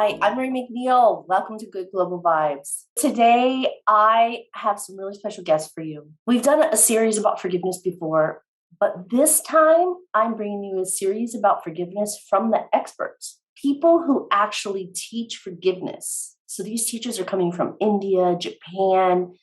Hi, I'm Mary McNeil. Welcome to Good Global Vibes. Today, I have some really special guests for you. We've done a series about forgiveness before, but this time I'm bringing you a series about forgiveness from the experts, people who actually teach forgiveness. So these teachers are coming from India, Japan,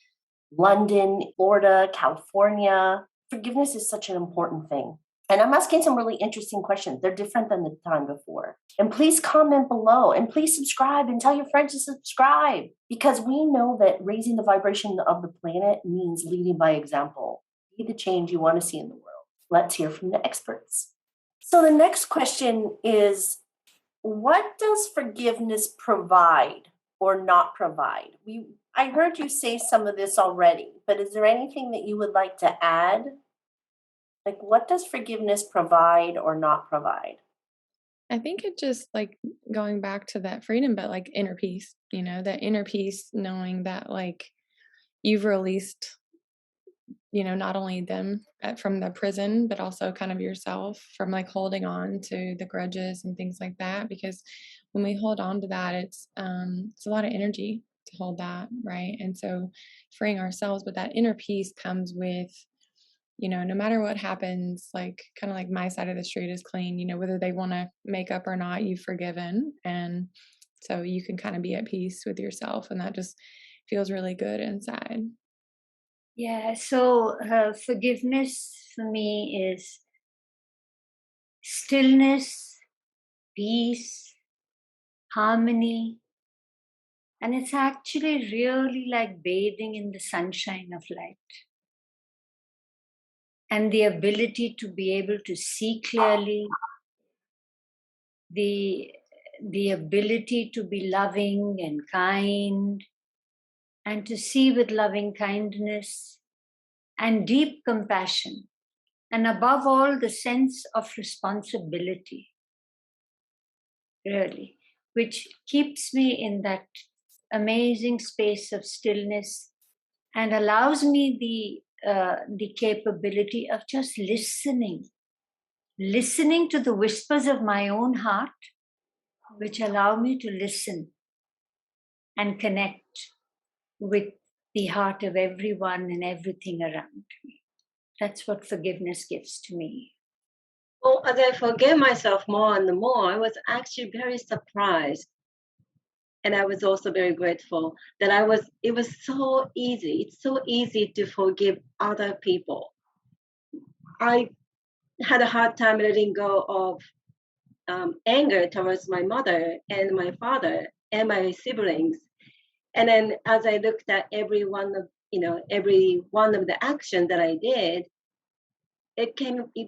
London, Florida, California. Forgiveness is such an important thing. And I'm asking some really interesting questions. They're different than the time before. And please comment below and please subscribe and tell your friends to subscribe because we know that raising the vibration of the planet means leading by example. Be the change you want to see in the world. Let's hear from the experts. So the next question is, what does forgiveness provide or not provide? I heard you say some of this already, but is there anything that you would like to add? Like, what does forgiveness provide or not provide? I think it just like going back to that freedom, but like inner peace, that inner peace, knowing that like you've released, not only them from the prison, but also kind of yourself from like holding on to the grudges and things like that. Because when we hold on to that, it's a lot of energy to hold that, right? And so freeing ourselves, but that inner peace comes with no matter what happens, like kind of like my side of the street is clean, whether they want to make up or not, you've forgiven. And so you can kind of be at peace with yourself. And that just feels really good inside. Yeah, so forgiveness for me is stillness, peace, harmony, and it's actually really like bathing in the sunshine of light and the ability to be able to see clearly, the the ability to be loving and kind and to see with loving kindness and deep compassion, and above all the sense of responsibility, really, which keeps me in that amazing space of stillness and allows me the capability of just listening to the whispers of my own heart, which allow me to listen and connect with the heart of everyone and everything around me. That's what forgiveness gives to me. Well, as I forgave myself more and more, I was actually very surprised. And I was also very grateful that it was so easy. It's so easy to forgive other people. I had a hard time letting go of anger towards my mother and my father and my siblings. And then as I looked at every one of the actions that I did, it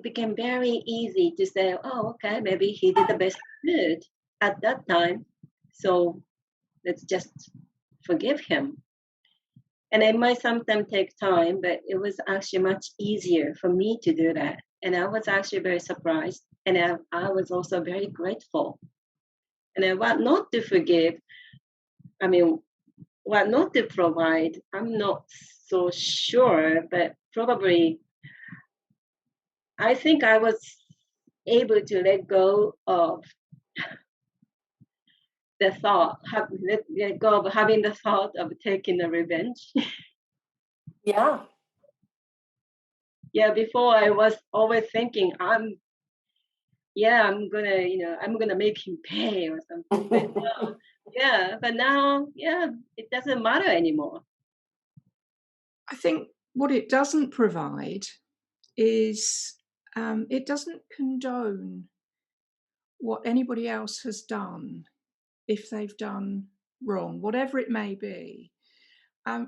became very easy to say, oh, okay, maybe he did the best he could at that time. So let's just forgive him. And it might sometimes take time, but it was actually much easier for me to do that. And I was actually very surprised. And I was also very grateful. And what not to forgive, I mean, what not to provide, I'm not so sure, but probably I think I was able to let go of let go of having the thought of taking a revenge. Yeah. Yeah, before I was always thinking, I'm gonna make him pay or something. But but now, yeah, it doesn't matter anymore. I think what it doesn't provide is it doesn't condone what anybody else has done if they've done wrong, whatever it may be.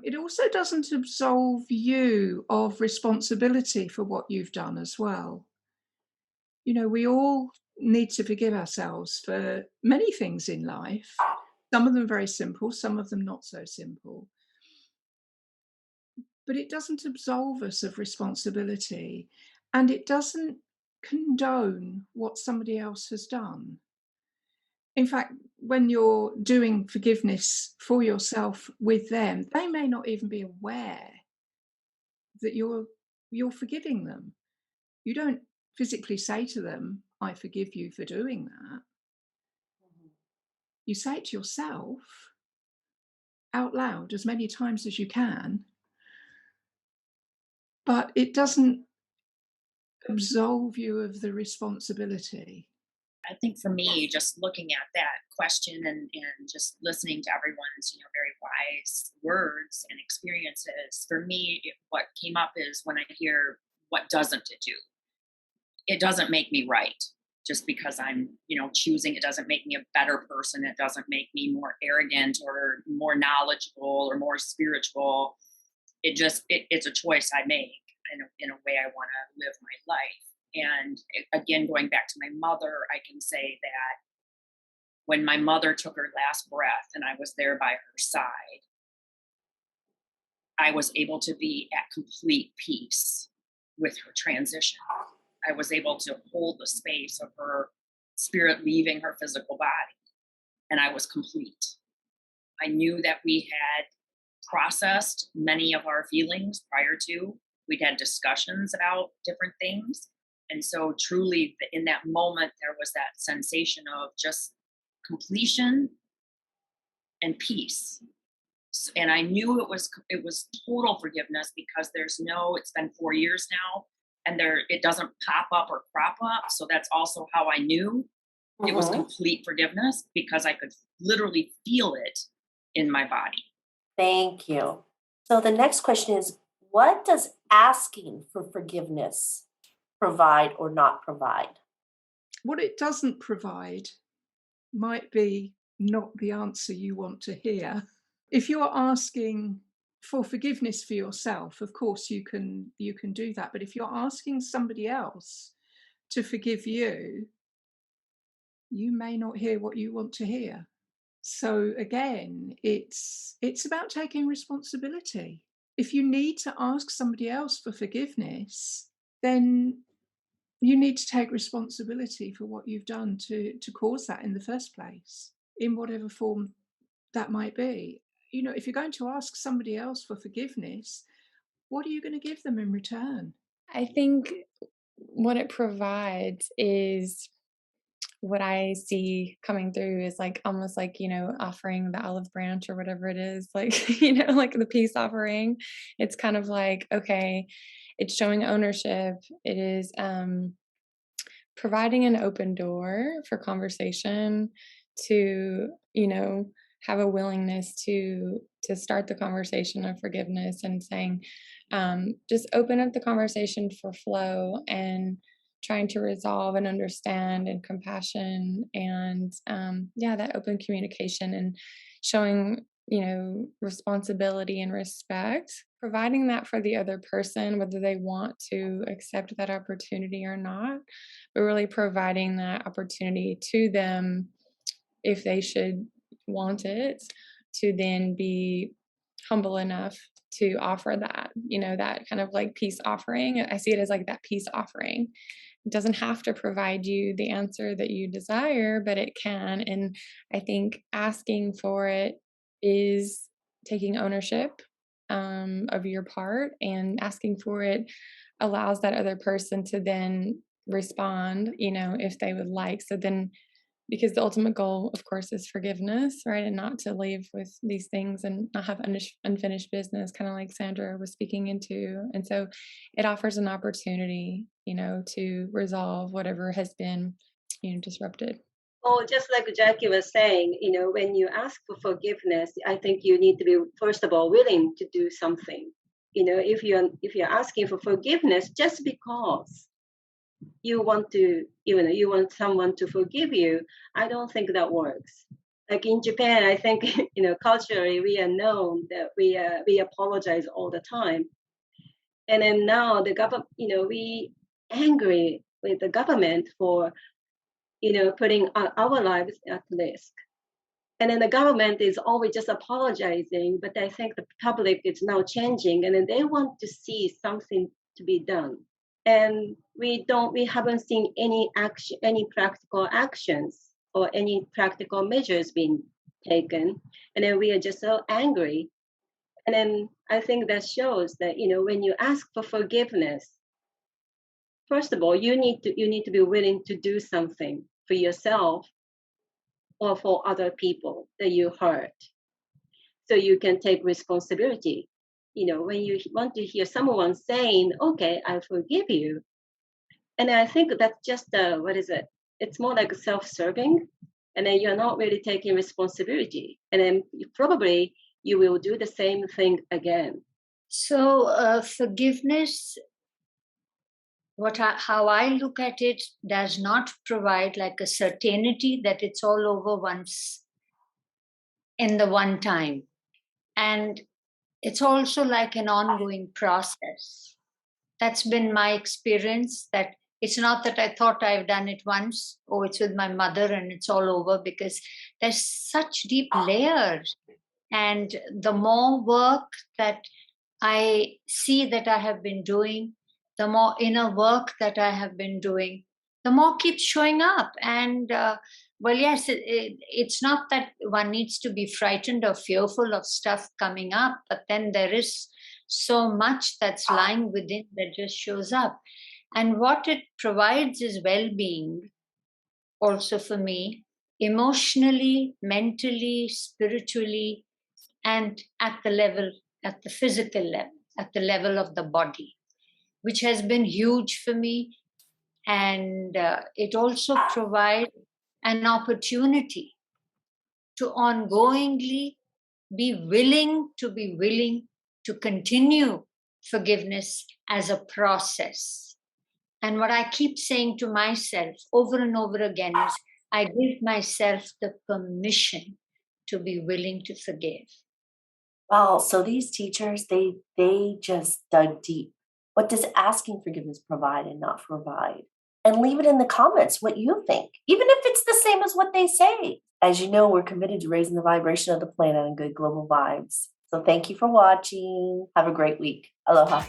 It also doesn't absolve you of responsibility for what you've done as well. We all need to forgive ourselves for many things in life. Some of them very simple, some of them not so simple. But it doesn't absolve us of responsibility and it doesn't condone what somebody else has done. In fact, when you're doing forgiveness for yourself with them, they may not even be aware that you're forgiving them. You don't physically say to them, I forgive you for doing that. You say it to yourself out loud as many times as you can, but it doesn't absolve you of the responsibility. I think for me, just looking at that question and just listening to everyone's, very wise words and experiences, for me, what came up is when I hear, what doesn't it do? It doesn't make me right just because I'm, choosing. It doesn't make me a better person. It doesn't make me more arrogant or more knowledgeable or more spiritual. It's a choice I make in a way I want to live my life. And again, going back to my mother, I can say that when my mother took her last breath and I was there by her side, I was able to be at complete peace with her transition. I was able to hold the space of her spirit leaving her physical body, and I was complete. I knew that we had processed many of our feelings prior to. We'd had discussions about different things. And so truly in that moment, there was that sensation of just completion and peace. And I knew it was total forgiveness because it's been 4 years now, and it doesn't pop up or crop up. So that's also how I knew it was complete forgiveness, because I could literally feel it in my body. Thank you. So the next question is, what does asking for forgiveness provide or not provide? What it doesn't provide might be not the answer you want to hear. If you're asking for forgiveness for yourself, of course you can do that. But if you're asking somebody else to forgive you, you may not hear what you want to hear. So again, it's about taking responsibility. If you need to ask somebody else for forgiveness, then you need to take responsibility for what you've done to cause that in the first place, in whatever form that might be. If you're going to ask somebody else for forgiveness, what are you going to give them in return? I think what it provides is what I see coming through is like almost like, offering the olive branch or whatever it is, like, like the peace offering. It's kind of like, okay, it's showing ownership. It is providing an open door for conversation to, have a willingness to start the conversation of forgiveness and saying, just open up the conversation for flow and trying to resolve and understand and compassion and that open communication and showing responsibility and respect, providing that for the other person, whether they want to accept that opportunity or not, but really providing that opportunity to them if they should want it, to then be humble enough to offer that, that kind of like peace offering. I see it as like that peace offering. It doesn't have to provide you the answer that you desire, but it can. And I think asking for it is taking ownership of your part, and asking for it allows that other person to then respond, if they would like. So then, because the ultimate goal, of course, is forgiveness, right? And not to leave with these things and not have unfinished business, kind of like Sandra was speaking into. And so it offers an opportunity, to resolve whatever has been, disrupted. Oh, just like Jackie was saying, when you ask for forgiveness, I think you need to be, first of all, willing to do something. If you're asking for forgiveness just because you want someone to forgive you, I don't think that works. Like in Japan, I think culturally we are known that we apologize all the time, and then now the government, we angry with the government for putting our lives at risk. And then the government is always just apologizing, but I think the public is now changing, and then they want to see something to be done. And we haven't seen any practical actions or any practical measures being taken. And then we are just so angry. And then I think that shows that, when you ask for forgiveness, first of all, you need to be willing to do something for yourself or for other people that you hurt. So you can take responsibility. When you want to hear someone saying, okay, I forgive you. And I think that's just, what is it? It's more like self-serving. And then you're not really taking responsibility. And then probably you will do the same thing again. So forgiveness, how I look at it, does not provide like a certainty that it's all over once in the one time. And it's also like an ongoing process. That's been my experience, that it's not that I thought I've done it once, or it's with my mother and it's all over, because there's such deep layers. And the more work that I see that I have been doing, the more inner work that I have been doing, the more keeps showing up. And well, yes, it's not that one needs to be frightened or fearful of stuff coming up, but then there is so much that's lying within that just shows up. And what it provides is well-being also for me, emotionally, mentally, spiritually, and at the physical level, at the level of the body, which has been huge for me. And it also provides an opportunity to ongoingly be willing to continue forgiveness as a process. And what I keep saying to myself over and over again is, I give myself the permission to be willing to forgive. Wow, so these teachers, they just dug deep. What does asking forgiveness provide and not provide? And leave it in the comments what you think, even if it's the same as what they say. As you know, we're committed to raising the vibration of the planet and good global vibes. So thank you for watching. Have a great week. Aloha.